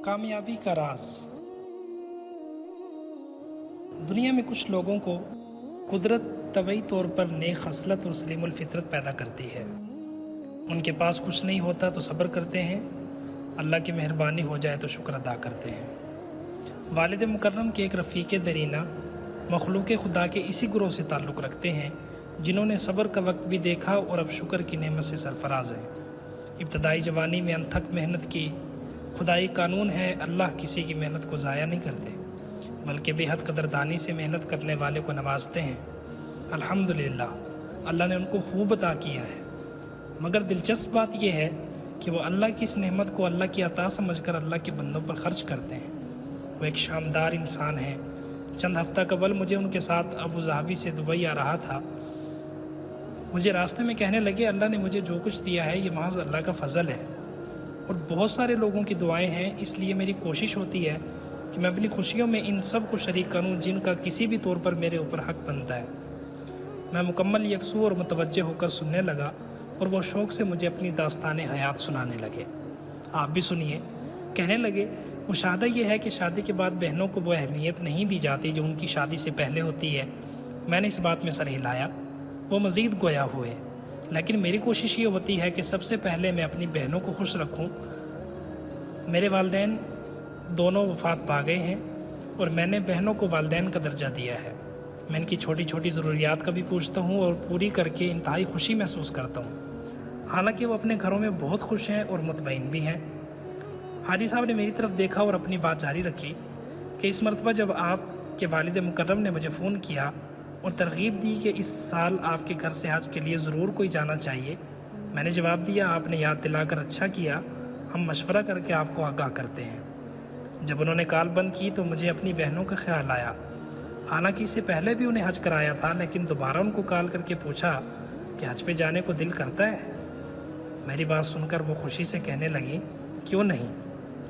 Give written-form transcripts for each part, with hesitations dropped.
कामयाबी का राज। दुनिया में कुछ लोगों को कुदरत तबई तौर पर नेक खसलत और सलीमुल फितरत पैदा करती है। उनके पास कुछ नहीं होता तो सब्र करते हैं, अल्लाह की मेहरबानी हो जाए तो शुक्र अदा करते हैं। वालिद मुकर्रम के एक रफ़ीक़ दरीना मखलूक़ खुदा के इसी ग्रोह से ताल्लुक़ रखते हैं जिन्होंने सब्र का वक्त भी देखा और अब शुक्र की नेमत से सरफराज हैं। इब्तदाई जवानी में अनथक मेहनत की। खुदाई कानून है, अल्लाह किसी की मेहनत को ज़ाया नहीं करते बल्कि बेहद कदरदानी से मेहनत करने वाले को नवाजते हैं। अल्हम्दुलिल्लाह, अल्लाह ने उनको खूब अता किया है। मगर दिलचस्प बात यह है कि वो अल्लाह की इस नेमत को अल्लाह की अता समझकर अल्लाह के बंदों पर ख़र्च करते हैं। वो एक शानदार इंसान है। चंद हफ्ता कबल मुझे उनके साथ अबू ज़ाबी से दुबई आ रहा था। मुझे रास्ते में कहने लगे, अल्लाह ने मुझे जो कुछ दिया है ये महज़ अल्लाह का फ़ज़ल है और बहुत सारे लोगों की दुआएं हैं। इसलिए मेरी कोशिश होती है कि मैं अपनी खुशियों में इन सब को शरीक करूं जिनका किसी भी तौर पर मेरे ऊपर हक़ बनता है। मैं मुकम्मल यकसू और मुतवज्जे होकर सुनने लगा और वो शौक़ से मुझे अपनी दास्तान हयात सुनाने लगे। आप भी सुनिए। कहने लगे, मुशाहदा ये है कि शादी के बाद बहनों को वो अहमियत नहीं दी जाती जो उनकी शादी से पहले होती है। मैंने इस बात में सर हिलाया। वो मज़ीद गोया हुए, लेकिन मेरी कोशिश ये होती है कि सबसे पहले मैं अपनी बहनों को खुश रखूं। मेरे वालिदैन दोनों वफ़ात पा गए हैं और मैंने बहनों को वालिदैन का दर्जा दिया है। मैं इनकी छोटी छोटी ज़रूरियात का भी पूछता हूँ और पूरी करके इंतहाई खुशी महसूस करता हूँ। हालांकि वो अपने घरों में बहुत खुश हैं और मुतमईन भी हैं। हाजी साहब ने मेरी तरफ देखा और अपनी बात जारी रखी कि इस मरतबा जब आपके वालिद मुकर्रम ने मुझे फ़ोन किया और तरगीब दी कि इस साल आपके घर से हज के लिए ज़रूर कोई जाना चाहिए, मैंने जवाब दिया, आपने याद दिलाकर अच्छा किया, हम मशवरा करके आपको आगाह करते हैं। जब उन्होंने कॉल बंद की तो मुझे अपनी बहनों का ख्याल आया। हालांकि इससे पहले भी उन्हें हज कराया था, लेकिन दोबारा उनको कॉल करके पूछा कि हज पे जाने को दिल करता है। मेरी बात सुनकर वो खुशी से कहने लगी, क्यों नहीं,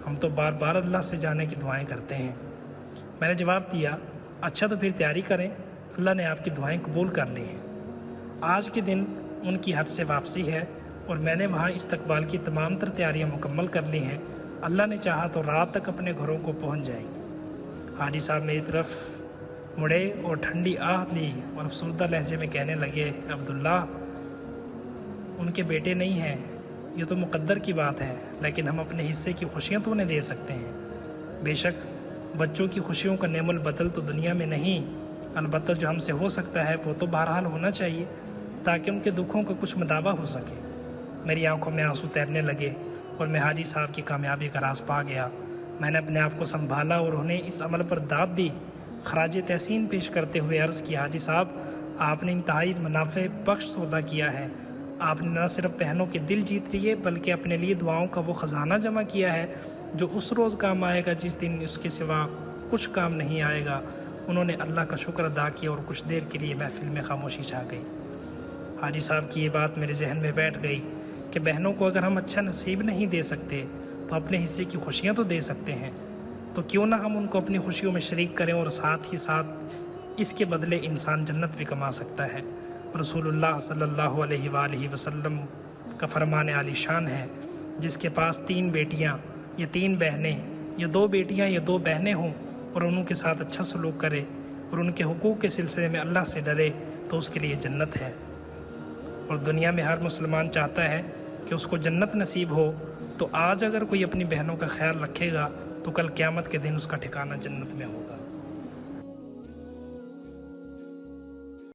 हम तो बार बार अल्लाह से जाने की दुआएं करते हैं। मैंने जवाब दिया, अच्छा तो फिर तैयारी करें, अल्लाह ने आपकी दुआएं कबूल कर ली हैं। आज के दिन उनकी हज से वापसी है और मैंने वहाँ इस्तकबाल की तमाम तर तैयारियाँ मुकम्मल कर ली हैं। अल्लाह ने चाहा तो रात तक अपने घरों को पहुँच जाएंगे। हाजी साहब मेरी तरफ मुड़े और ठंडी आहट ली और अफसरदा लहजे में कहने लगे, अब्दुल्ला, उनके बेटे नहीं हैं, ये तो मुक़द्दर की बात है, लेकिन हम अपने हिस्से की खुशियाँ तो उन्हें दे सकते हैं। बेशक बच्चों की खुशियों का नेमुल बदल तो दुनिया में नहीं, अलबत्ता जो हमसे हो सकता है वो तो बहरहाल होना चाहिए ताकि उनके दुखों का कुछ मदावा हो सके। मेरी आंखों में आंसू तैरने लगे और मैं हाजी साहब की कामयाबी का राज पा गया। मैंने अपने आप को संभाला और उन्हें इस अमल पर दाद दी। खराज तहसीन पेश करते हुए अर्ज़ किया, हाजी साहब, आपने इंतहाई मुनाफ़े बख्श सौदा किया है। आपने न सिर्फ बहनों के दिल जीत लिए बल्कि अपने लिए दुआओं का वो ख़जाना जमा किया है जो उस रोज़ काम आएगा जिस दिन उसके सिवा कुछ काम नहीं आएगा। उन्होंने अल्लाह का शुक्र अदा किया और कुछ देर के लिए महफिल में खामोशी छा गई। हाजी साहब की ये बात मेरे जहन में बैठ गई कि बहनों को अगर हम अच्छा नसीब नहीं दे सकते तो अपने हिस्से की खुशियाँ तो दे सकते हैं, तो क्यों ना हम उनको अपनी खुशियों में शरीक करें और साथ ही साथ इसके बदले इंसान जन्नत भी कमा सकता है। रसूलुल्लाह सल्लल्लाहु अलैहि वसल्लम का फरमान आलीशान है, जिसके पास 3 बेटियाँ या 3 बहनें या 2 बेटियाँ या 2 बहनें हों और उनके साथ अच्छा सलूक करे और उनके हुकूक के सिलसिले में अल्लाह से डरे तो उसके लिए जन्नत है। और दुनिया में हर मुसलमान चाहता है कि उसको जन्नत नसीब हो, तो आज अगर कोई अपनी बहनों का ख्याल रखेगा तो कल क़यामत के दिन उसका ठिकाना जन्नत में होगा।